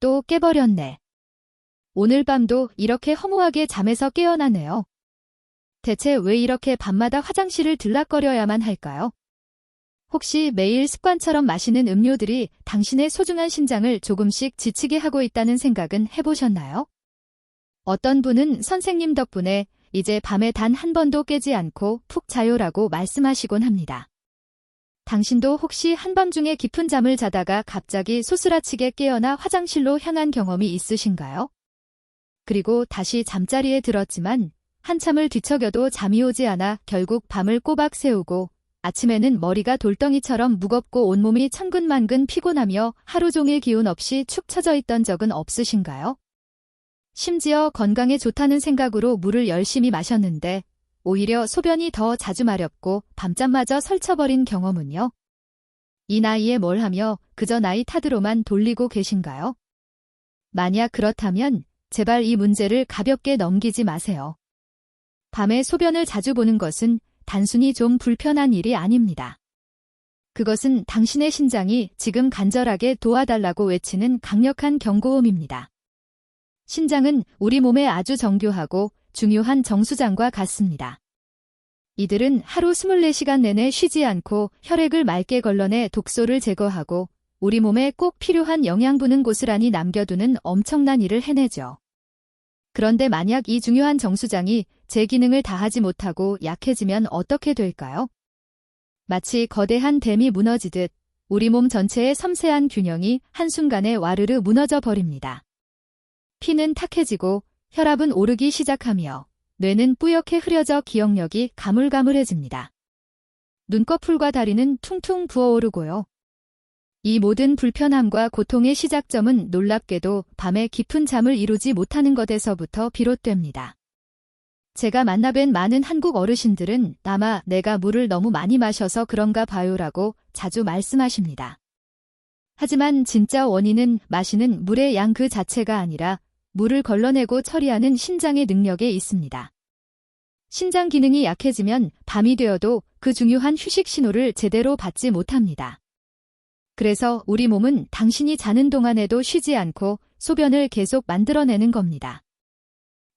또 깨버렸네. 오늘 밤도 이렇게 허무하게 잠에서 깨어나네요. 대체 왜 이렇게 밤마다 화장실을 들락거려야만 할까요? 혹시 매일 습관처럼 마시는 음료들이 당신의 소중한 신장을 조금씩 지치게 하고 있다는 생각은 해보셨나요? 어떤 분은 선생님 덕분에 이제 밤에 단 한 번도 깨지 않고 푹 자요라고 말씀하시곤 합니다. 당신도 혹시 한밤중에 깊은 잠을 자다가 갑자기 소스라치게 깨어나 화장실로 향한 경험이 있으신가요? 그리고 다시 잠자리에 들었지만 한참을 뒤척여도 잠이 오지 않아 결국 밤을 꼬박 새우고 아침에는 머리가 돌덩이처럼 무겁고 온몸이 천근만근 피곤하며 하루 종일 기운 없이 축 처져 있던 적은 없으신가요? 심지어 건강에 좋다는 생각으로 물을 열심히 마셨는데 오히려 소변이 더 자주 마렵고 밤잠마저 설쳐버린 경험은요? 이 나이에 뭘 하며 그저 나이 탓으로만 돌리고 계신가요? 만약 그렇다면 제발 이 문제를 가볍게 넘기지 마세요. 밤에 소변을 자주 보는 것은 단순히 좀 불편한 일이 아닙니다. 그것은 당신의 신장이 지금 간절하게 도와달라고 외치는 강력한 경고음입니다. 신장은 우리 몸의 아주 정교하고 중요한 정수장과 같습니다. 이들은 하루 24시간 내내 쉬지 않고 혈액을 맑게 걸러내 독소를 제거하고 우리 몸에 꼭 필요한 영양분은 고스란히 남겨두는 엄청난 일을 해내죠. 그런데 만약 이 중요한 정수장이 제 기능을 다하지 못하고 약해지면 어떻게 될까요? 마치 거대한 댐이 무너지듯 우리 몸 전체의 섬세한 균형이 한순간에 와르르 무너져 버립니다. 피는 탁해지고 혈압은 오르기 시작하며 뇌는 뿌옇게 흐려져 기억력이 가물가물해집니다. 눈꺼풀과 다리는 퉁퉁 부어오르고요. 이 모든 불편함과 고통의 시작점은 놀랍게도 밤에 깊은 잠을 이루지 못하는 것에서부터 비롯됩니다. 제가 만나뵌 많은 한국 어르신들은 아마 내가 물을 너무 많이 마셔서 그런가 봐요라고 자주 말씀하십니다. 하지만 진짜 원인은 마시는 물의 양 그 자체가 아니라 물을 걸러내고 처리하는 신장의 능력에 있습니다. 신장 기능이 약해지면 밤이 되어도 그 중요한 휴식 신호를 제대로 받지 못합니다. 그래서 우리 몸은 당신이 자는 동안에도 쉬지 않고 소변을 계속 만들어내는 겁니다.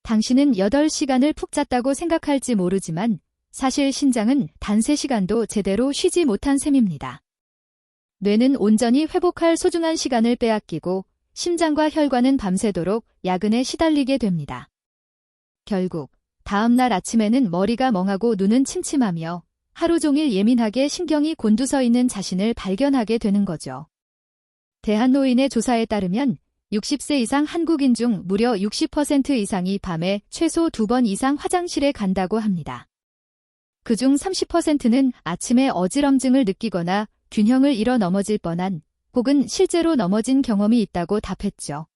당신은 8시간을 푹 잤다고 생각할지 모르지만 사실 신장은 단 3시간도 제대로 쉬지 못한 셈입니다. 뇌는 온전히 회복할 소중한 시간을 빼앗기고 심장과 혈관은 밤새도록 야근에 시달리게 됩니다. 결국 다음날 아침에는 머리가 멍하고 눈은 침침하며 하루 종일 예민하게 신경이 곤두서 있는 자신을 발견하게 되는 거죠. 대한노인의 조사에 따르면 60세 이상 한국인 중 무려 60% 이상이 밤에 최소 2번 이상 화장실에 간다고 합니다. 그중 30%는 아침에 어지럼증을 느끼거나 균형을 잃어 넘어질 뻔한 혹은 실제로 넘어진 경험이 있다고 답했죠.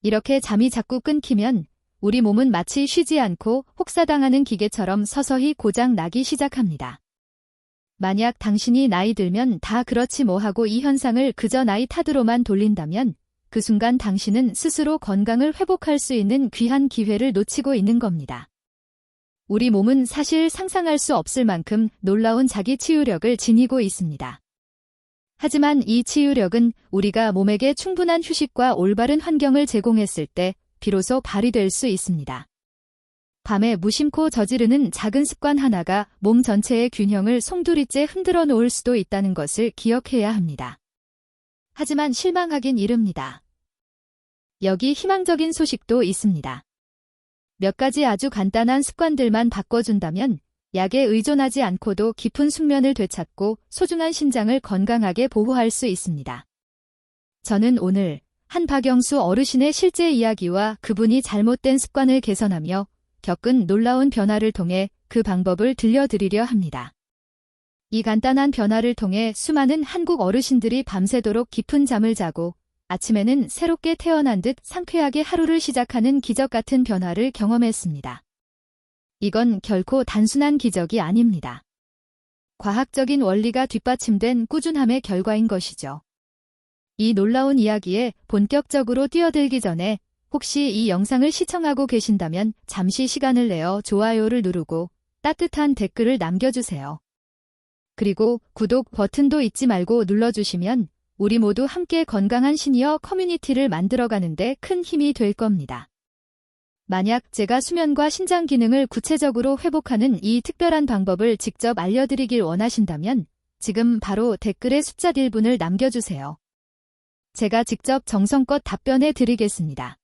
이렇게 잠이 자꾸 끊기면 우리 몸은 마치 쉬지 않고 혹사당하는 기계처럼 서서히 고장 나기 시작합니다. 만약 당신이 나이 들면 다 그렇지 뭐 하고 이 현상을 그저 나이 탓으로만 돌린다면 그 순간 당신은 스스로 건강을 회복할 수 있는 귀한 기회를 놓치고 있는 겁니다. 우리 몸은 사실 상상할 수 없을 만큼 놀라운 자기 치유력을 지니고 있습니다. 하지만 이 치유력은 우리가 몸에게 충분한 휴식과 올바른 환경을 제공했을 때 비로소 발휘될 수 있습니다. 밤에 무심코 저지르는 작은 습관 하나가 몸 전체의 균형을 송두리째 흔들어 놓을 수도 있다는 것을 기억해야 합니다. 하지만 실망하긴 이릅니다. 여기 희망적인 소식도 있습니다. 몇 가지 아주 간단한 습관들만 바꿔준다면 약에 의존하지 않고도 깊은 숙면을 되찾고 소중한 신장을 건강하게 보호할 수 있습니다. 저는 오늘 한 박영수 어르신의 실제 이야기와 그분이 잘못된 습관을 개선하며 겪은 놀라운 변화를 통해 그 방법을 들려드리려 합니다. 이 간단한 변화를 통해 수많은 한국 어르신들이 밤새도록 깊은 잠을 자고 아침에는 새롭게 태어난 듯 상쾌하게 하루를 시작하는 기적 같은 변화를 경험했습니다. 이건 결코 단순한 기적이 아닙니다. 과학적인 원리가 뒷받침된 꾸준함의 결과인 것이죠. 이 놀라운 이야기에 본격적으로 뛰어들기 전에 혹시 이 영상을 시청하고 계신다면 잠시 시간을 내어 좋아요를 누르고 따뜻한 댓글을 남겨주세요. 그리고 구독 버튼도 잊지 말고 눌러주시면 우리 모두 함께 건강한 시니어 커뮤니티를 만들어가는데 큰 힘이 될 겁니다. 만약 제가 수면과 신장 기능을 구체적으로 회복하는 이 특별한 방법을 직접 알려드리길 원하신다면 지금 바로 댓글에 숫자 1분을 남겨주세요. 제가 직접 정성껏 답변해 드리겠습니다.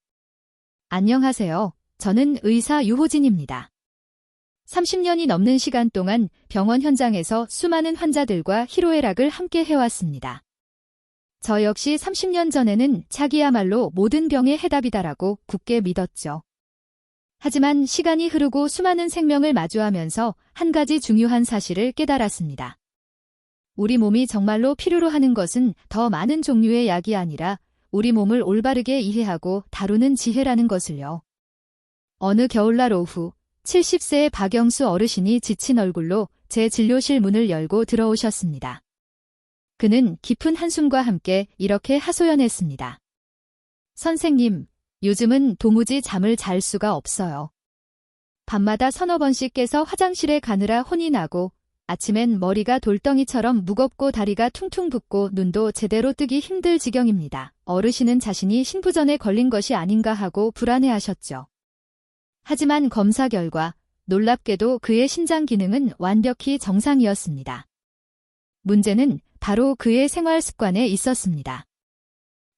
안녕하세요. 저는 의사 유호진입니다. 30년이 넘는 시간 동안 병원 현장에서 수많은 환자들과 희로애락을 함께 해왔습니다. 저 역시 30년 전에는 착이야말로 모든 병의 해답이다라고 굳게 믿었죠. 하지만 시간이 흐르고 수많은 생명을 마주하면서 한 가지 중요한 사실을 깨달았습니다. 우리 몸이 정말로 필요로 하는 것은 더 많은 종류의 약이 아니라 우리 몸을 올바르게 이해하고 다루는 지혜라는 것을요. 어느 겨울날 오후 70세의 박영수 어르신이 지친 얼굴로 제 진료실 문을 열고 들어오셨습니다. 그는 깊은 한숨과 함께 이렇게 하소연했습니다. 선생님, 요즘은 도무지 잠을 잘 수가 없어요. 밤마다 서너 번씩 깨서 화장실에 가느라 혼이 나고 아침엔 머리가 돌덩이처럼 무겁고 다리가 퉁퉁 붓고 눈도 제대로 뜨기 힘들 지경입니다. 어르신은 자신이 신부전에 걸린 것이 아닌가 하고 불안해하셨죠. 하지만 검사 결과 놀랍게도 그의 신장 기능은 완벽히 정상이었습니다. 문제는 바로 그의 생활 습관에 있었습니다.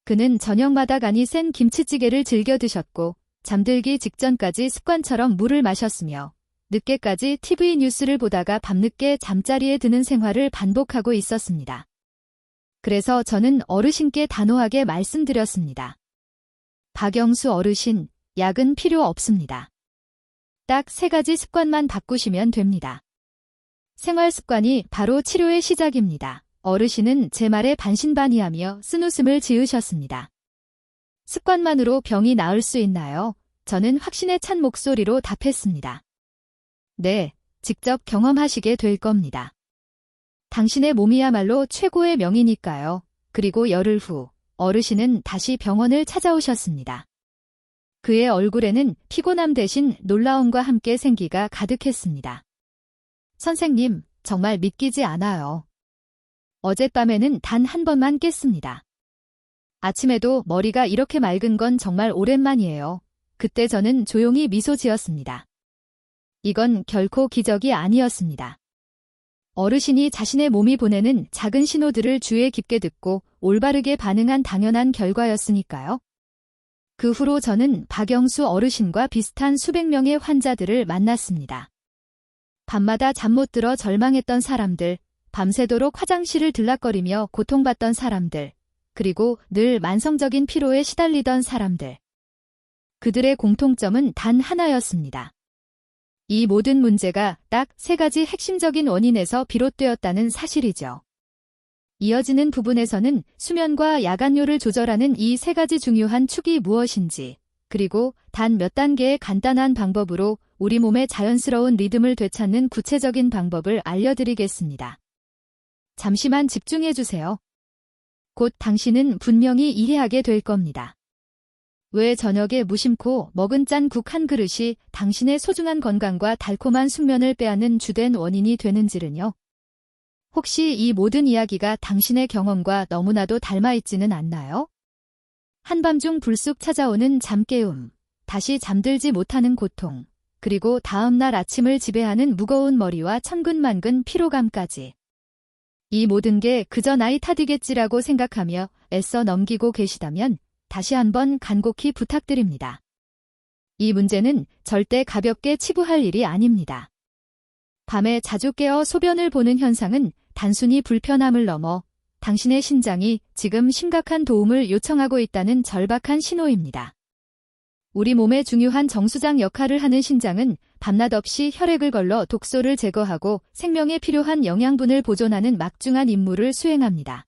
그는 저녁마다 간이 센 김치찌개를 즐겨 드셨고 잠들기 직전까지 습관처럼 물을 마셨으며 늦게까지 TV 뉴스를 보다가 밤늦게 잠자리에 드는 생활을 반복하고 있었습니다. 그래서 저는 어르신께 단호하게 말씀드렸습니다. 박영수 어르신, 약은 필요 없습니다. 딱 3가지 습관만 바꾸시면 됩니다. 생활 습관이 바로 치료의 시작입니다. 어르신은 제 말에 반신반의하며 쓴웃음을 지으셨습니다. 습관만으로 병이 나을 수 있나요? 저는 확신에 찬 목소리로 답했습니다. 네, 직접 경험하시게 될 겁니다. 당신의 몸이야말로 최고의 명이니까요. 그리고 열흘 후 어르신은 다시 병원을 찾아오셨습니다. 그의 얼굴에는 피곤함 대신 놀라움과 함께 생기가 가득했습니다. 선생님, 정말 믿기지 않아요. 어젯밤에는 단 한 번만 깼습니다. 아침에도 머리가 이렇게 맑은 건 정말 오랜만이에요. 그때 저는 조용히 미소 지었습니다. 이건 결코 기적이 아니었습니다. 어르신이 자신의 몸이 보내는 작은 신호들을 주의 깊게 듣고 올바르게 반응한 당연한 결과였으니까요. 그 후로 저는 박영수 어르신과 비슷한 수백 명의 환자들을 만났습니다. 밤마다 잠 못 들어 절망했던 사람들, 밤새도록 화장실을 들락거리며 고통받던 사람들, 그리고 늘 만성적인 피로에 시달리던 사람들. 그들의 공통점은 단 하나였습니다. 이 모든 문제가 딱 3가지 핵심적인 원인에서 비롯되었다는 사실이죠. 이어지는 부분에서는 수면과 야간료를 조절하는 이 3가지 중요한 축이 무엇인지, 그리고 단 몇 단계의 간단한 방법으로 우리 몸의 자연스러운 리듬을 되찾는 구체적인 방법을 알려드리겠습니다. 잠시만 집중해주세요. 곧 당신은 분명히 이해하게 될 겁니다. 왜 저녁에 무심코 먹은 짠 국 한 그릇이 당신의 소중한 건강과 달콤한 숙면을 빼앗는 주된 원인이 되는지는요. 혹시 이 모든 이야기가 당신의 경험과 너무나도 닮아있지는 않나요? 한밤중 불쑥 찾아오는 잠깨움, 다시 잠들지 못하는 고통, 그리고 다음날 아침을 지배하는 무거운 머리와 천근만근 피로감까지. 이 모든 게 그저 나이 탓이겠지라고 생각하며 애써 넘기고 계시다면 다시 한번 간곡히 부탁드립니다. 이 문제는 절대 가볍게 치부할 일이 아닙니다. 밤에 자주 깨어 소변을 보는 현상은 단순히 불편함을 넘어 당신의 신장이 지금 심각한 도움을 요청하고 있다는 절박한 신호입니다. 우리 몸의 중요한 정수장 역할을 하는 신장은 밤낮 없이 혈액을 걸러 독소를 제거하고 생명에 필요한 영양분을 보존하는 막중한 임무를 수행합니다.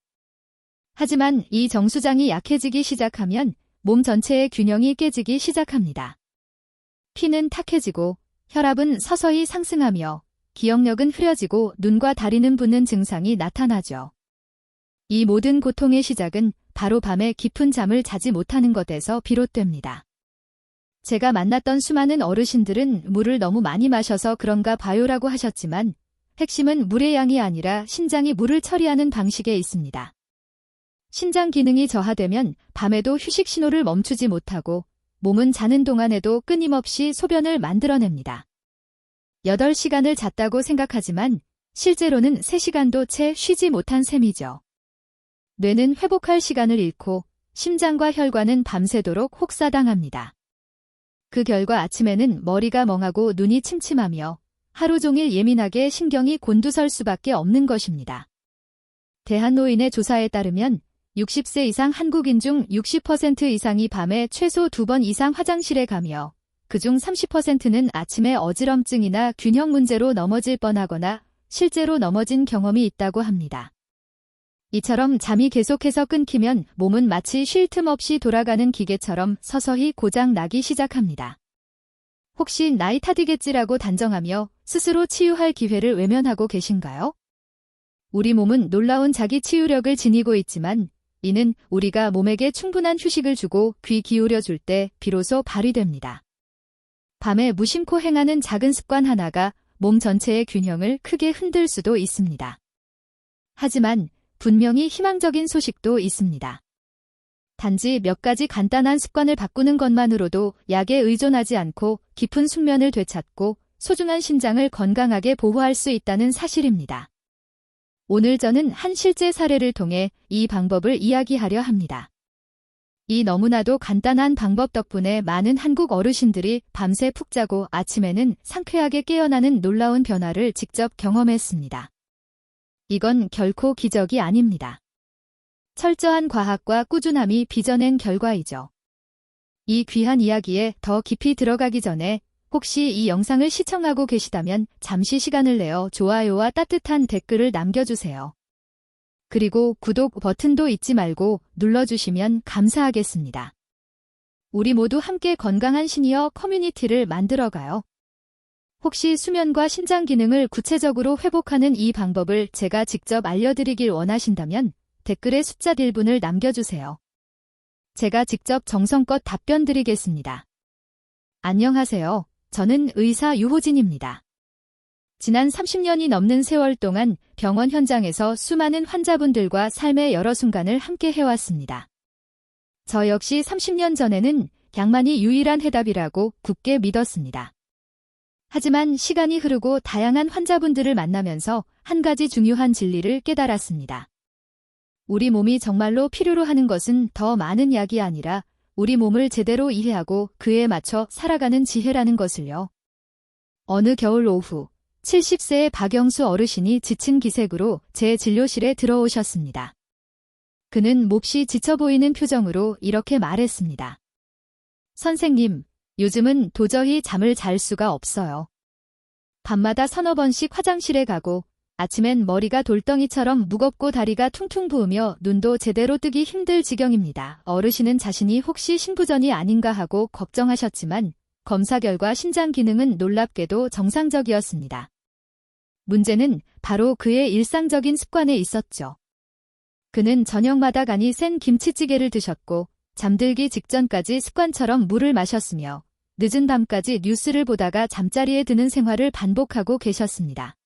하지만 이 정수장이 약해지기 시작하면 몸 전체의 균형이 깨지기 시작합니다. 피는 탁해지고 혈압은 서서히 상승하며 기억력은 흐려지고 눈과 다리는 붓는 증상이 나타나죠. 이 모든 고통의 시작은 바로 밤에 깊은 잠을 자지 못하는 것에서 비롯됩니다. 제가 만났던 수많은 어르신들은 물을 너무 많이 마셔서 그런가 봐요라고 하셨지만 핵심은 물의 양이 아니라 신장이 물을 처리하는 방식에 있습니다. 신장 기능이 저하되면 밤에도 휴식 신호를 멈추지 못하고 몸은 자는 동안에도 끊임없이 소변을 만들어냅니다. 8시간을 잤다고 생각하지만 실제로는 3시간도 채 쉬지 못한 셈이죠. 뇌는 회복할 시간을 잃고 심장과 혈관은 밤새도록 혹사당합니다. 그 결과 아침에는 머리가 멍하고 눈이 침침하며 하루 종일 예민하게 신경이 곤두설 수밖에 없는 것입니다. 대한노인의 조사에 따르면 60세 이상 한국인 중 60% 이상이 밤에 최소 2번 이상 화장실에 가며 그중 30%는 아침에 어지럼증이나 균형 문제로 넘어질 뻔하거나 실제로 넘어진 경험이 있다고 합니다. 이처럼 잠이 계속해서 끊기면 몸은 마치 쉴 틈 없이 돌아가는 기계처럼 서서히 고장 나기 시작합니다. 혹시 나이 탓이겠지라고 단정하며 스스로 치유할 기회를 외면하고 계신가요? 우리 몸은 놀라운 자기 치유력을 지니고 있지만 이는 우리가 몸에게 충분한 휴식을 주고 귀 기울여 줄 때 비로소 발휘됩니다. 밤에 무심코 행하는 작은 습관 하나가 몸 전체의 균형을 크게 흔들 수도 있습니다. 하지만 분명히 희망적인 소식도 있습니다. 단지 몇 가지 간단한 습관을 바꾸는 것만으로도 약에 의존하지 않고 깊은 숙면을 되찾고 소중한 신장을 건강하게 보호할 수 있다는 사실입니다. 오늘 저는 한 실제 사례를 통해 이 방법을 이야기하려 합니다. 이 너무나도 간단한 방법 덕분에 많은 한국 어르신들이 밤새 푹 자고 아침에는 상쾌하게 깨어나는 놀라운 변화를 직접 경험했습니다. 이건 결코 기적이 아닙니다. 철저한 과학과 꾸준함이 빚어낸 결과이죠. 이 귀한 이야기에 더 깊이 들어가기 전에 혹시 이 영상을 시청하고 계시다면 잠시 시간을 내어 좋아요와 따뜻한 댓글을 남겨주세요. 그리고 구독 버튼도 잊지 말고 눌러주시면 감사하겠습니다. 우리 모두 함께 건강한 시니어 커뮤니티를 만들어가요. 혹시 수면과 신장 기능을 구체적으로 회복하는 이 방법을 제가 직접 알려드리길 원하신다면 댓글에 숫자 1분을 남겨주세요. 제가 직접 정성껏 답변 드리겠습니다. 안녕하세요. 저는 의사 유호진입니다. 지난 30년이 넘는 세월 동안 병원 현장에서 수많은 환자분들과 삶의 여러 순간을 함께 해왔습니다. 저 역시 30년 전에는 약만이 유일한 해답이라고 굳게 믿었습니다. 하지만 시간이 흐르고 다양한 환자분들을 만나면서 한 가지 중요한 진리를 깨달았습니다. 우리 몸이 정말로 필요로 하는 것은 더 많은 약이 아니라 우리 몸을 제대로 이해하고 그에 맞춰 살아가는 지혜라는 것을요. 어느 겨울 오후 70세의 박영수 어르신이 지친 기색으로 제 진료실에 들어오셨습니다. 그는 몹시 지쳐 보이는 표정으로 이렇게 말했습니다. 선생님, 요즘은 도저히 잠을 잘 수가 없어요. 밤마다 서너 번씩 화장실에 가고 아침엔 머리가 돌덩이처럼 무겁고 다리가 퉁퉁 부으며 눈도 제대로 뜨기 힘들 지경입니다. 어르신은 자신이 혹시 신부전이 아닌가 하고 걱정하셨지만 검사 결과 신장 기능은 놀랍게도 정상적이었습니다. 문제는 바로 그의 일상적인 습관에 있었죠. 그는 저녁마다 간이 센 김치찌개를 드셨고 잠들기 직전까지 습관처럼 물을 마셨으며 늦은 밤까지 뉴스를 보다가 잠자리에 드는 생활을 반복하고 계셨습니다.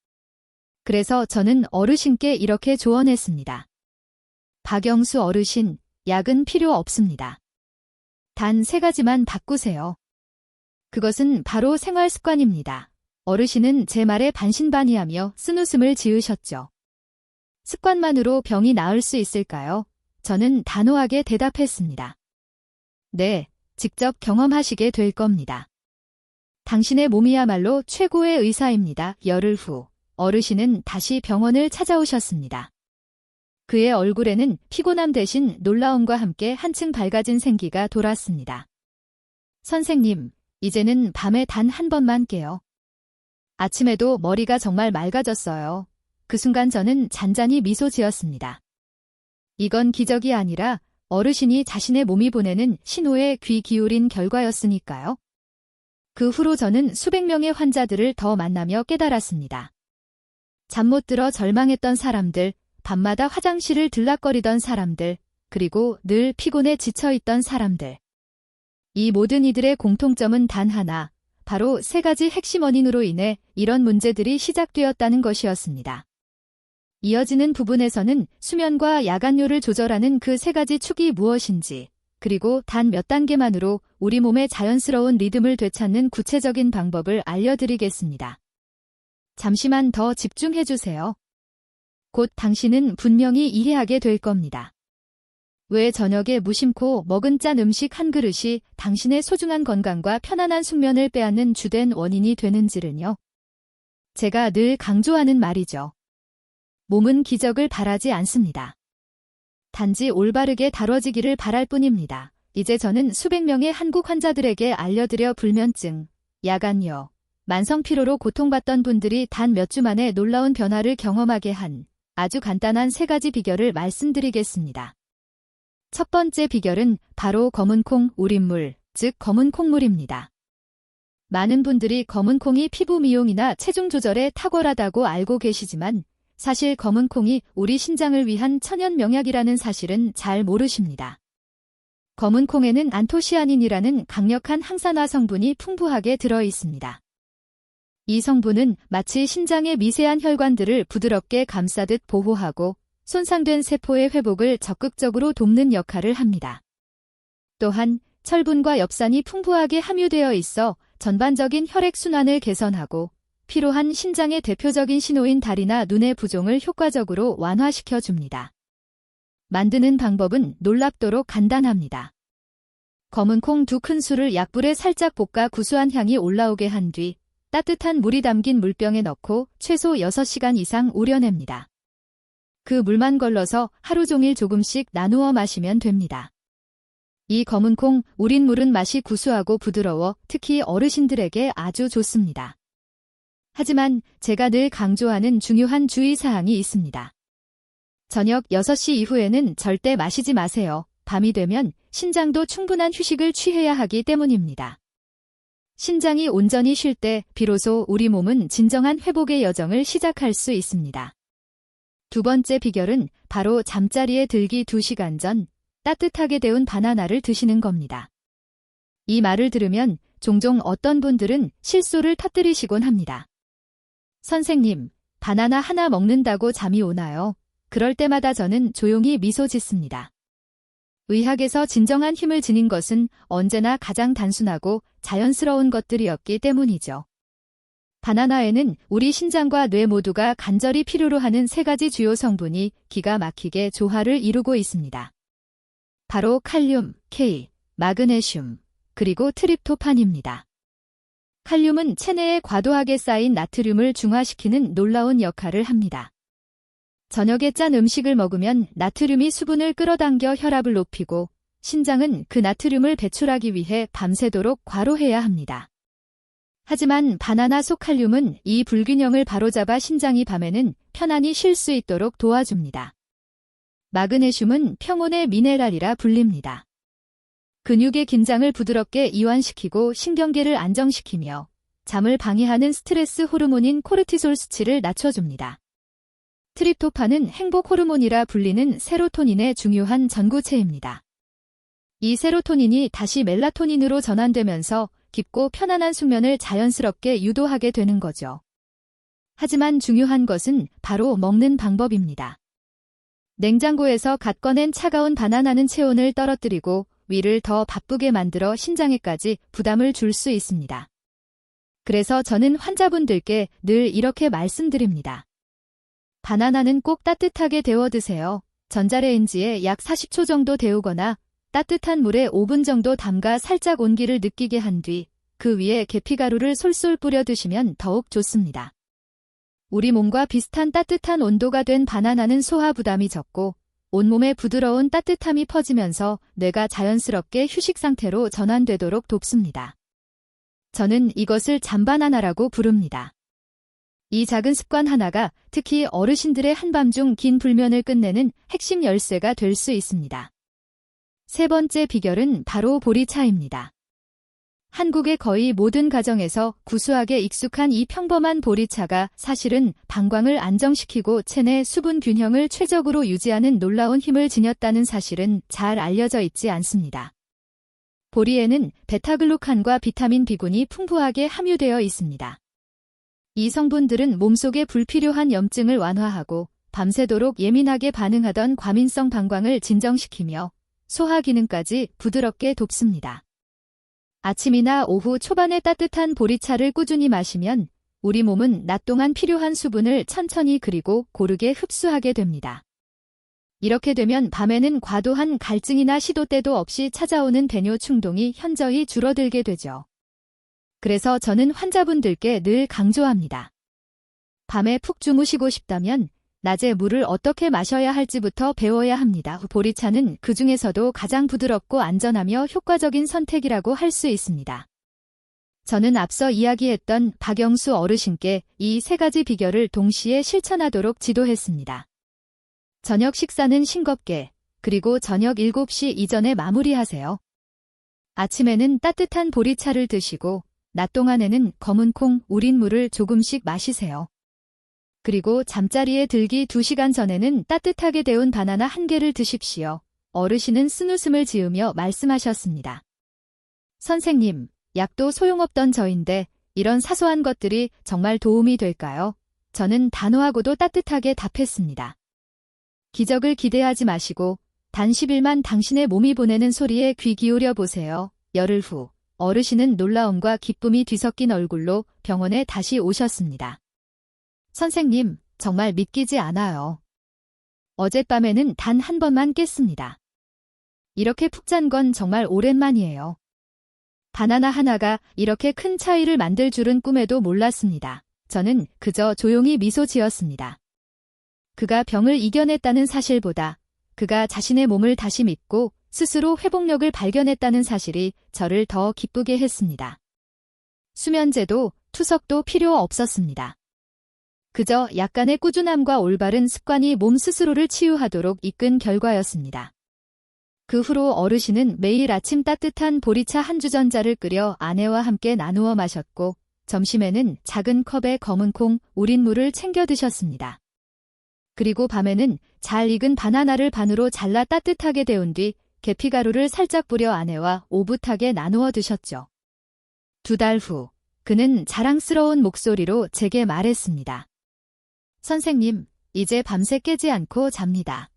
그래서 저는 어르신께 이렇게 조언했습니다. 박영수 어르신, 약은 필요 없습니다. 단 3가지만 바꾸세요. 그것은 바로 생활 습관입니다. 어르신은 제 말에 반신반의하며 쓴웃음을 지으셨죠. 습관만으로 병이 나을 수 있을까요? 저는 단호하게 대답했습니다. 네, 직접 경험하시게 될 겁니다. 당신의 몸이야말로 최고의 의사입니다. 열흘 후 어르신은 다시 병원을 찾아오셨습니다. 그의 얼굴에는 피곤함 대신 놀라움과 함께 한층 밝아진 생기가 돌았습니다. 선생님, 이제는 밤에 단 한 번만 깨요. 아침에도 머리가 정말 맑아졌어요. 그 순간 저는 잔잔히 미소 지었습니다. 이건 기적이 아니라 어르신이 자신의 몸이 보내는 신호에 귀 기울인 결과였으니까요. 그 후로 저는 수백 명의 환자들을 더 만나며 깨달았습니다. 잠 못 들어 절망했던 사람들, 밤마다 화장실을 들락거리던 사람들, 그리고 늘 피곤해 지쳐있던 사람들. 이 모든 이들의 공통점은 단 하나, 바로 3가지 핵심 원인으로 인해 이런 문제들이 시작되었다는 것이었습니다. 이어지는 부분에서는 수면과 야간료를 조절하는 그 세 가지 축이 무엇인지, 그리고 단 몇 단계만으로 우리 몸의 자연스러운 리듬을 되찾는 구체적인 방법을 알려드리겠습니다. 잠시만 더 집중해주세요. 곧 당신은 분명히 이해하게 될 겁니다. 왜 저녁에 무심코 먹은 짠 음식 한 그릇이 당신의 소중한 건강과 편안한 숙면을 빼앗는 주된 원인이 되는지는요. 제가 늘 강조하는 말이죠. 몸은 기적을 바라지 않습니다. 단지 올바르게 다뤄지기를 바랄 뿐입니다. 이제 저는 수백 명의 한국 환자들에게 알려드려 불면증, 야간요, 만성피로로 고통받던 분들이 단 몇 주 만에 놀라운 변화를 경험하게 한 아주 간단한 세 가지 비결을 말씀드리겠습니다. 첫 번째 비결은 바로 검은콩 우린물, 즉 검은 콩물입니다. 많은 분들이 검은 콩이 피부 미용이나 체중 조절에 탁월하다고 알고 계시지만 사실 검은 콩이 우리 신장을 위한 천연 명약이라는 사실은 잘 모르십니다. 검은 콩에는 안토시아닌이라는 강력한 항산화 성분이 풍부하게 들어 있습니다. 이 성분은 마치 신장의 미세한 혈관들을 부드럽게 감싸듯 보호하고 손상된 세포의 회복을 적극적으로 돕는 역할을 합니다. 또한 철분과 엽산이 풍부하게 함유되어 있어 전반적인 혈액순환을 개선하고 피로한 신장의 대표적인 신호인 다리나 눈의 부종을 효과적으로 완화시켜줍니다. 만드는 방법은 놀랍도록 간단합니다. 검은 콩 2큰술을 약불에 살짝 볶아 구수한 향이 올라오게 한 뒤 따뜻한 물이 담긴 물병에 넣고 최소 6시간 이상 우려냅니다. 그 물만 걸러서 하루 종일 조금씩 나누어 마시면 됩니다. 이 검은 콩 우린 물은 맛이 구수하고 부드러워 특히 어르신들에게 아주 좋습니다. 하지만 제가 늘 강조하는 중요한 주의사항이 있습니다. 저녁 6시 이후에는 절대 마시지 마세요. 밤이 되면 신장도 충분한 휴식을 취해야 하기 때문입니다. 신장이 온전히 쉴 때 비로소 우리 몸은 진정한 회복의 여정을 시작할 수 있습니다. 두 번째 비결은 바로 잠자리에 들기 2시간 전 따뜻하게 데운 바나나를 드시는 겁니다. 이 말을 들으면 종종 어떤 분들은 실수를 터뜨리시곤 합니다. 선생님, 바나나 하나 먹는다고 잠이 오나요? 그럴 때마다 저는 조용히 미소 짓습니다. 의학에서 진정한 힘을 지닌 것은 언제나 가장 단순하고 자연스러운 것들이었기 때문이죠. 바나나에는 우리 신장과 뇌 모두가 간절히 필요로 하는 세 가지 주요 성분이 기가 막히게 조화를 이루고 있습니다. 바로 칼륨, K, 마그네슘, 그리고 트립토판입니다. 칼륨은 체내에 과도하게 쌓인 나트륨을 중화시키는 놀라운 역할을 합니다. 저녁에 짠 음식을 먹으면 나트륨이 수분을 끌어당겨 혈압을 높이고 신장은 그 나트륨을 배출하기 위해 밤새도록 과로해야 합니다. 하지만 바나나 속 칼륨은 이 불균형을 바로잡아 신장이 밤에는 편안히 쉴 수 있도록 도와줍니다. 마그네슘은 평온의 미네랄이라 불립니다. 근육의 긴장을 부드럽게 이완시키고 신경계를 안정시키며 잠을 방해하는 스트레스 호르몬인 코르티솔 수치를 낮춰줍니다. 트립토판은 행복 호르몬이라 불리는 세로토닌의 중요한 전구체입니다. 이 세로토닌이 다시 멜라토닌으로 전환되면서 깊고 편안한 숙면을 자연스럽게 유도하게 되는 거죠. 하지만 중요한 것은 바로 먹는 방법입니다. 냉장고에서 갓 꺼낸 차가운 바나나는 체온을 떨어뜨리고 위를 더 바쁘게 만들어 신장에까지 부담을 줄 수 있습니다. 그래서 저는 환자분들께 늘 이렇게 말씀드립니다. 바나나는 꼭 따뜻하게 데워 드세요. 전자레인지에 약 40초 정도 데우거나 따뜻한 물에 5분 정도 담가 살짝 온기를 느끼게 한 뒤 그 위에 계피가루를 솔솔 뿌려 드시면 더욱 좋습니다. 우리 몸과 비슷한 따뜻한 온도가 된 바나나는 소화 부담이 적고 온몸에 부드러운 따뜻함이 퍼지면서 뇌가 자연스럽게 휴식 상태로 전환되도록 돕습니다. 저는 이것을 잠바나나라고 부릅니다. 이 작은 습관 하나가 특히 어르신들의 한밤중 긴 불면을 끝내는 핵심 열쇠가 될 수 있습니다. 세 번째 비결은 바로 보리차입니다. 한국의 거의 모든 가정에서 구수하게 익숙한 이 평범한 보리차가 사실은 방광을 안정시키고 체내 수분 균형을 최적으로 유지하는 놀라운 힘을 지녔다는 사실은 잘 알려져 있지 않습니다. 보리에는 베타글루칸과 비타민 B군이 풍부하게 함유되어 있습니다. 이 성분들은 몸속의 불필요한 염증을 완화하고 밤새도록 예민하게 반응하던 과민성 방광을 진정시키며 소화 기능까지 부드럽게 돕습니다. 아침이나 오후 초반에 따뜻한 보리차를 꾸준히 마시면 우리 몸은 낮 동안 필요한 수분을 천천히 그리고 고르게 흡수하게 됩니다. 이렇게 되면 밤에는 과도한 갈증이나 시도 때도 없이 찾아오는 배뇨 충동이 현저히 줄어들게 되죠. 그래서 저는 환자분들께 늘 강조합니다. 밤에 푹 주무시고 싶다면 낮에 물을 어떻게 마셔야 할지부터 배워야 합니다. 보리차는 그 중에서도 가장 부드럽고 안전하며 효과적인 선택이라고 할 수 있습니다. 저는 앞서 이야기했던 박영수 어르신께 이 세 가지 비결을 동시에 실천하도록 지도했습니다. 저녁 식사는 싱겁게, 그리고 저녁 7시 이전에 마무리하세요. 아침에는 따뜻한 보리차를 드시고 낮 동안에는 검은 콩, 우린 물을 조금씩 마시세요. 그리고 잠자리에 들기 2시간 전에는 따뜻하게 데운 바나나 1개를 드십시오. 어르신은 쓴웃음을 지으며 말씀하셨습니다. 선생님, 약도 소용없던 저인데 이런 사소한 것들이 정말 도움이 될까요? 저는 단호하고도 따뜻하게 답했습니다. 기적을 기대하지 마시고 단 10일만 당신의 몸이 보내는 소리에 귀 기울여 보세요. 열흘 후 어르신은 놀라움과 기쁨이 뒤섞인 얼굴로 병원에 다시 오셨습니다. 선생님, 정말 믿기지 않아요. 어젯밤에는 단 한 번만 깼습니다. 이렇게 푹 잔 건 정말 오랜만이에요. 바나나 하나가 이렇게 큰 차이를 만들 줄은 꿈에도 몰랐습니다. 저는 그저 조용히 미소 지었습니다. 그가 병을 이겨냈다는 사실보다 그가 자신의 몸을 다시 믿고 스스로 회복력을 발견했다는 사실이 저를 더 기쁘게 했습니다. 수면제도 투석도 필요 없었습니다. 그저 약간의 꾸준함과 올바른 습관이 몸 스스로를 치유하도록 이끈 결과였습니다. 그 후로 어르신은 매일 아침 따뜻한 보리차 한 주전자를 끓여 아내와 함께 나누어 마셨고 점심에는 작은 컵에 검은 콩, 우린 물을 챙겨 드셨습니다. 그리고 밤에는 잘 익은 바나나를 반으로 잘라 따뜻하게 데운 뒤 계피가루를 살짝 뿌려 아내와 오붓하게 나누어 드셨죠. 2달 후 그는 자랑스러운 목소리로 제게 말했습니다. 선생님, 이제 밤새 깨지 않고 잡니다.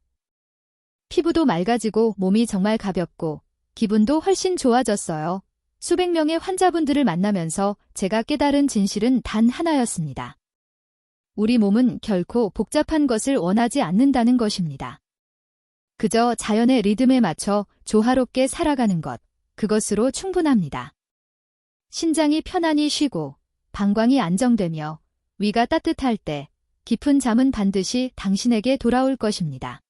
피부도 맑아지고 몸이 정말 가볍고 기분도 훨씬 좋아졌어요. 수백 명의 환자분들을 만나면서 제가 깨달은 진실은 단 하나였습니다. 우리 몸은 결코 복잡한 것을 원하지 않는다는 것입니다. 그저 자연의 리듬에 맞춰 조화롭게 살아가는 것, 그것으로 충분합니다. 신장이 편안히 쉬고 방광이 안정되며 위가 따뜻할 때 깊은 잠은 반드시 당신에게 돌아올 것입니다.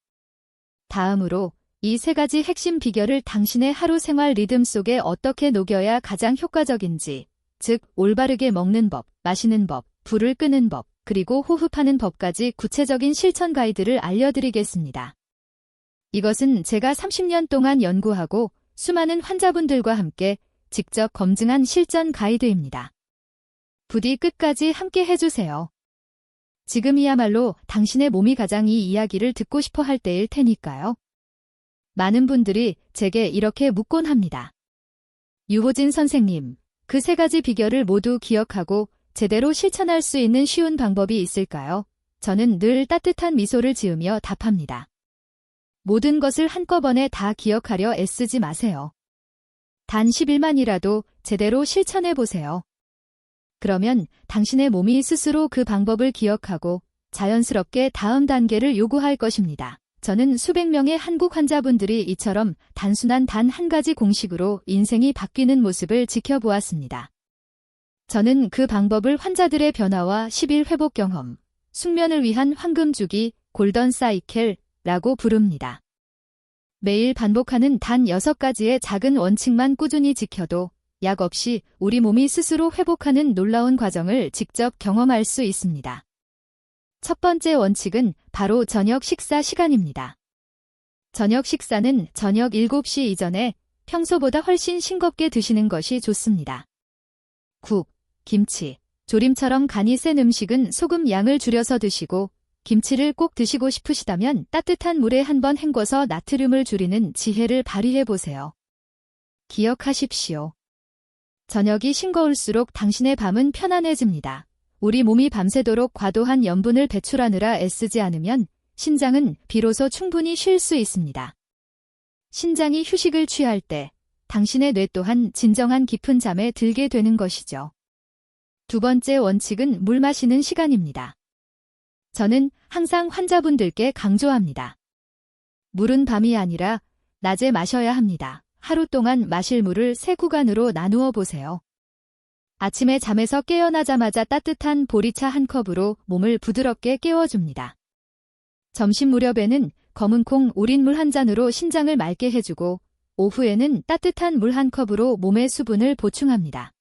다음으로 이 세 가지 핵심 비결을 당신의 하루 생활 리듬 속에 어떻게 녹여야 가장 효과적인지, 즉 올바르게 먹는 법, 마시는 법, 불을 끄는 법, 그리고 호흡하는 법까지 구체적인 실천 가이드를 알려드리겠습니다. 이것은 제가 30년 동안 연구하고 수많은 환자분들과 함께 직접 검증한 실전 가이드입니다. 부디 끝까지 함께 해주세요. 지금이야말로 당신의 몸이 가장 이 이야기를 듣고 싶어 할 때일 테니까요. 많은 분들이 제게 이렇게 묻곤 합니다. 유호진 선생님, 그 세 가지 비결을 모두 기억하고 제대로 실천할 수 있는 쉬운 방법이 있을까요? 저는 늘 따뜻한 미소를 지으며 답합니다. 모든 것을 한꺼번에 다 기억하려 애쓰지 마세요. 단 10일만이라도 제대로 실천해 보세요. 그러면 당신의 몸이 스스로 그 방법을 기억하고 자연스럽게 다음 단계를 요구할 것입니다. 저는 수백 명의 한국 환자분들이 이처럼 단순한 단 한 가지 공식으로 인생이 바뀌는 모습을 지켜보았습니다. 저는 그 방법을 환자들의 변화와 10일 회복 경험, 숙면을 위한 황금 주기, 골든 사이클라고 부릅니다. 매일 반복하는 단 6가지의 작은 원칙만 꾸준히 지켜도 약 없이 우리 몸이 스스로 회복하는 놀라운 과정을 직접 경험할 수 있습니다. 첫 번째 원칙은 바로 저녁 식사 시간입니다. 저녁 식사는 저녁 7시 이전에 평소보다 훨씬 싱겁게 드시는 것이 좋습니다. 국, 김치, 조림처럼 간이 센 음식은 소금 양을 줄여서 드시고 김치를 꼭 드시고 싶으시다면 따뜻한 물에 한번 헹궈서 나트륨을 줄이는 지혜를 발휘해 보세요. 기억하십시오. 저녁이 싱거울수록 당신의 밤은 편안해집니다. 우리 몸이 밤새도록 과도한 염분을 배출하느라 애쓰지 않으면 신장은 비로소 충분히 쉴 수 있습니다. 신장이 휴식을 취할 때 당신의 뇌 또한 진정한 깊은 잠에 들게 되는 것이죠. 두 번째 원칙은 물 마시는 시간입니다. 저는 항상 환자분들께 강조합니다. 물은 밤이 아니라 낮에 마셔야 합니다. 하루 동안 마실 물을 3구간으로 나누어 보세요. 아침에 잠에서 깨어나자마자 따뜻한 보리차 한 컵으로 몸을 부드럽게 깨워줍니다. 점심 무렵에는 검은 콩 우린 물 한 잔으로 신장을 맑게 해주고 오후에는 따뜻한 물 한 컵으로 몸의 수분을 보충합니다.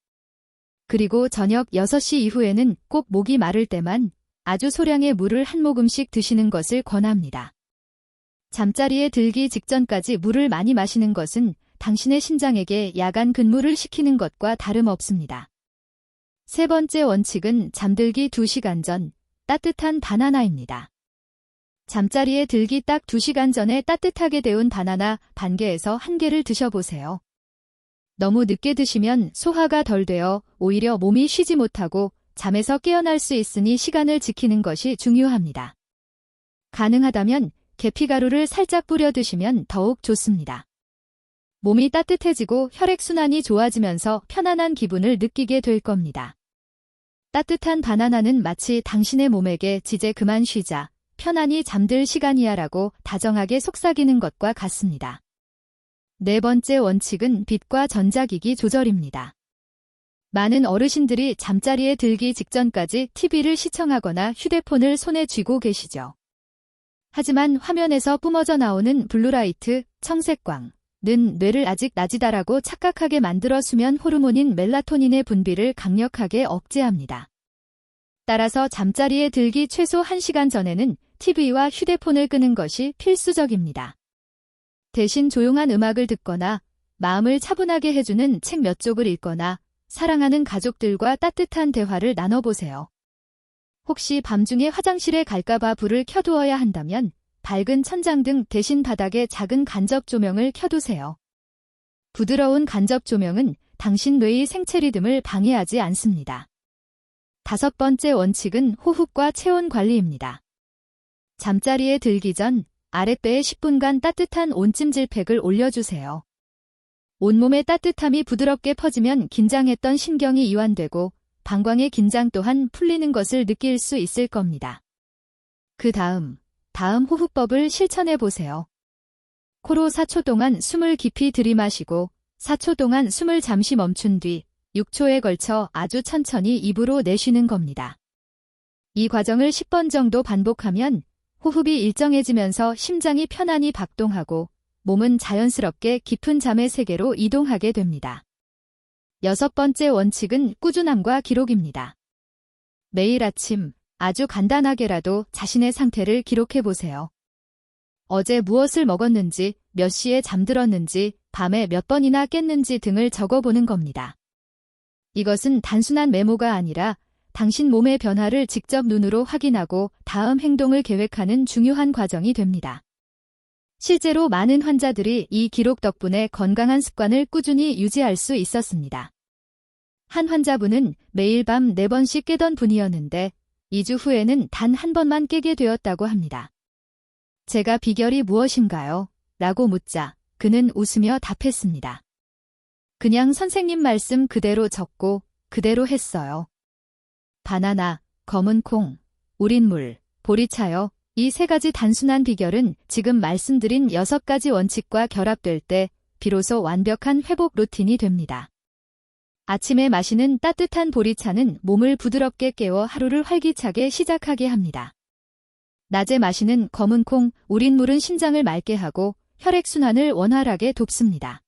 그리고 저녁 6시 이후에는 꼭 목이 마를 때만 아주 소량의 물을 한 모금씩 드시는 것을 권합니다. 잠자리에 들기 직전까지 물을 많이 마시는 것은 당신의 신장에게 야간 근무를 시키는 것과 다름없습니다. 세 번째 원칙은 잠들기 2시간 전 따뜻한 바나나입니다. 잠자리에 들기 딱 2시간 전에 따뜻하게 데운 바나나 반 개에서 1개를 드셔보세요. 너무 늦게 드시면 소화가 덜 되어 오히려 몸이 쉬지 못하고 잠에서 깨어날 수 있으니 시간을 지키는 것이 중요합니다. 가능하다면 계피가루를 살짝 뿌려 드시면 더욱 좋습니다. 몸이 따뜻해지고 혈액순환이 좋아지면서 편안한 기분을 느끼게 될 겁니다. 따뜻한 바나나는 마치 당신의 몸에게 이제 그만 쉬자, 편안히 잠들 시간이야 라고 다정하게 속삭이는 것과 같습니다. 네 번째 원칙은 빛과 전자기기 조절입니다. 많은 어르신들이 잠자리에 들기 직전까지 TV를 시청하거나 휴대폰을 손에 쥐고 계시죠. 하지만 화면에서 뿜어져 나오는 블루라이트, 청색광, 는 뇌를 아직 낮이다라고 착각하게 만들어 수면 호르몬인 멜라토닌의 분비를 강력하게 억제합니다. 따라서 잠자리에 들기 최소 1시간 전에는 TV와 휴대폰을 끄는 것이 필수적입니다. 대신 조용한 음악을 듣거나 마음을 차분하게 해주는 책 몇 쪽을 읽거나 사랑하는 가족들과 따뜻한 대화를 나눠보세요. 혹시 밤중에 화장실에 갈까봐 불을 켜두어야 한다면 밝은 천장 등 대신 바닥에 작은 간접 조명을 켜두세요. 부드러운 간접 조명은 당신 뇌의 생체 리듬을 방해하지 않습니다. 다섯 번째 원칙은 호흡과 체온 관리입니다. 잠자리에 들기 전 아랫배에 10분간 따뜻한 온찜질팩을 올려주세요. 온몸의 따뜻함이 부드럽게 퍼지면 긴장했던 신경이 이완되고 방광의 긴장 또한 풀리는 것을 느낄 수 있을 겁니다. 그 다음 호흡법을 실천해 보세요. 코로 4초 동안 숨을 깊이 들이마시고 4초 동안 숨을 잠시 멈춘 뒤 6초에 걸쳐 아주 천천히 입으로 내쉬는 겁니다. 이 과정을 10번 정도 반복하면 호흡이 일정해지면서 심장이 편안히 박동하고 몸은 자연스럽게 깊은 잠의 세계로 이동하게 됩니다. 여섯 번째 원칙은 꾸준함과 기록입니다. 매일 아침 아주 간단하게라도 자신의 상태를 기록해 보세요. 어제 무엇을 먹었는지, 몇 시에 잠들었는지, 밤에 몇 번이나 깼는지 등을 적어보는 겁니다. 이것은 단순한 메모가 아니라 당신 몸의 변화를 직접 눈으로 확인하고 다음 행동을 계획하는 중요한 과정이 됩니다. 실제로 많은 환자들이 이 기록 덕분에 건강한 습관을 꾸준히 유지할 수 있었습니다. 한 환자분은 매일 밤 4번씩 깨던 분이었는데 2주 후에는 단 한 번만 깨게 되었다고 합니다. 제가 비결이 무엇인가요? 라고 묻자 그는 웃으며 답했습니다. 그냥 선생님 말씀 그대로 적고 그대로 했어요. 바나나, 검은 콩, 우린 물, 보리차요. 이 3가지 단순한 비결은 지금 말씀드린 6가지 원칙과 결합될 때 비로소 완벽한 회복 루틴이 됩니다. 아침에 마시는 따뜻한 보리차는 몸을 부드럽게 깨워 하루를 활기차게 시작하게 합니다. 낮에 마시는 검은 콩, 우린 물은 심장을 맑게 하고 혈액순환을 원활하게 돕습니다.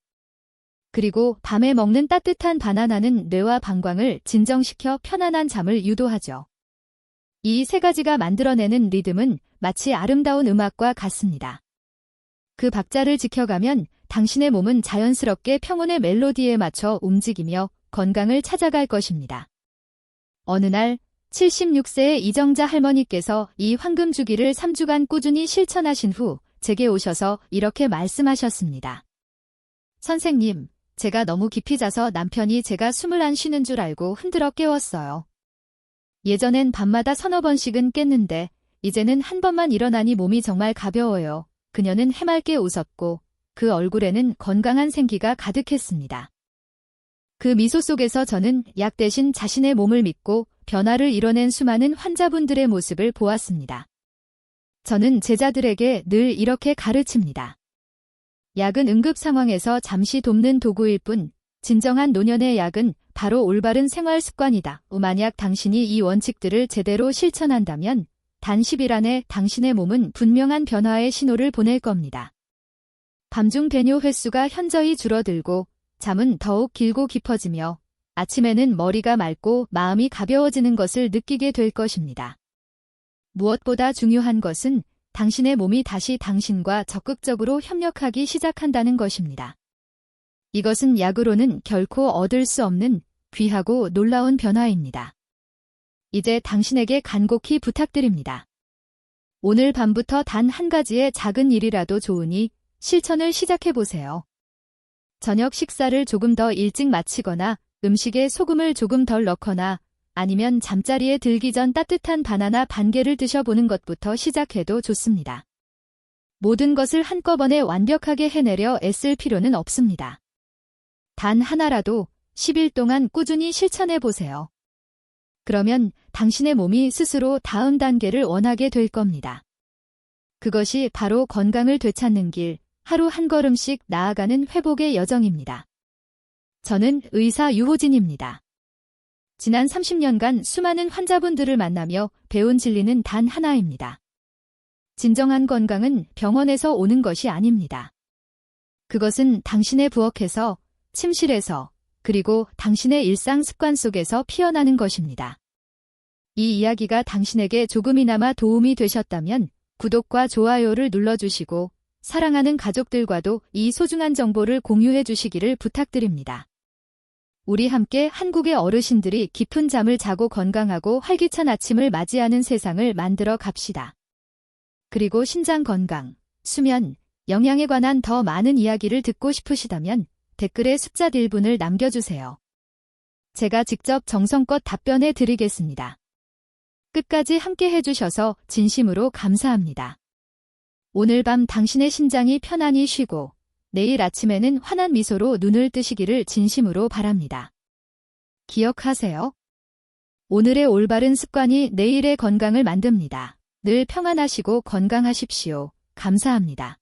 그리고 밤에 먹는 따뜻한 바나나는 뇌와 방광을 진정시켜 편안한 잠을 유도하죠. 이 3가지가 만들어내는 리듬은 마치 아름다운 음악과 같습니다. 그 박자를 지켜가면 당신의 몸은 자연스럽게 평온의 멜로디에 맞춰 움직이며 건강을 찾아갈 것입니다. 어느 날 76세의 이정자 할머니께서 이 황금 주기를 3주간 꾸준히 실천하신 후 제게 오셔서 이렇게 말씀하셨습니다. 선생님, 제가 너무 깊이 자서 남편이 제가 숨을 안 쉬는 줄 알고 흔들어 깨웠어요. 예전엔 밤마다 1~2번씩은 깼는데 이제는 한 번만 일어나니 몸이 정말 가벼워요. 그녀는 해맑게 웃었고 그 얼굴에는 건강한 생기가 가득했습니다. 그 미소 속에서 저는 약 대신 자신의 몸을 믿고 변화를 이뤄낸 수많은 환자분들의 모습을 보았습니다. 저는 제자들에게 늘 이렇게 가르칩니다. 약은 응급 상황에서 잠시 돕는 도구일 뿐 진정한 노년의 약은 바로 올바른 생활 습관이다. 만약 당신이 이 원칙들을 제대로 실천한다면 단 10일 안에 당신의 몸은 분명한 변화의 신호를 보낼 겁니다. 밤중 배뇨 횟수가 현저히 줄어들고 잠은 더욱 길고 깊어지며 아침에는 머리가 맑고 마음이 가벼워지는 것을 느끼게 될 것입니다. 무엇보다 중요한 것은 당신의 몸이 다시 당신과 적극적으로 협력하기 시작한다는 것입니다. 이것은 약으로는 결코 얻을 수 없는 귀하고 놀라운 변화입니다. 이제 당신에게 간곡히 부탁드립니다. 오늘 밤부터 단 한 가지의 작은 일이라도 좋으니 실천을 시작해보세요. 저녁 식사를 조금 더 일찍 마치거나 음식에 소금을 조금 덜 넣거나 아니면 잠자리에 들기 전 따뜻한 바나나 반 개를 드셔보는 것부터 시작해도 좋습니다. 모든 것을 한꺼번에 완벽하게 해내려 애쓸 필요는 없습니다. 단 하나라도 10일 동안 꾸준히 실천해보세요. 그러면 당신의 몸이 스스로 다음 단계를 원하게 될 겁니다. 그것이 바로 건강을 되찾는 길, 하루 한 걸음씩 나아가는 회복의 여정입니다. 저는 의사 유호진입니다. 지난 30년간 수많은 환자분들을 만나며 배운 진리는 단 하나입니다. 진정한 건강은 병원에서 오는 것이 아닙니다. 그것은 당신의 부엌에서, 침실에서, 그리고 당신의 일상 습관 속에서 피어나는 것입니다. 이 이야기가 당신에게 조금이나마 도움이 되셨다면 구독과 좋아요를 눌러주시고 사랑하는 가족들과도 이 소중한 정보를 공유해 주시기를 부탁드립니다. 우리 함께 한국의 어르신들이 깊은 잠을 자고 건강하고 활기찬 아침을 맞이하는 세상을 만들어 갑시다. 그리고 신장 건강, 수면, 영양에 관한 더 많은 이야기를 듣고 싶으시다면 댓글에 숫자 1분을 남겨주세요. 제가 직접 정성껏 답변해 드리겠습니다. 끝까지 함께 해주셔서 진심으로 감사합니다. 오늘 밤 당신의 심장이 편안히 쉬고 내일 아침에는 환한 미소로 눈을 뜨시기를 진심으로 바랍니다. 기억하세요. 오늘의 올바른 습관이 내일의 건강을 만듭니다. 늘 평안하시고 건강하십시오. 감사합니다.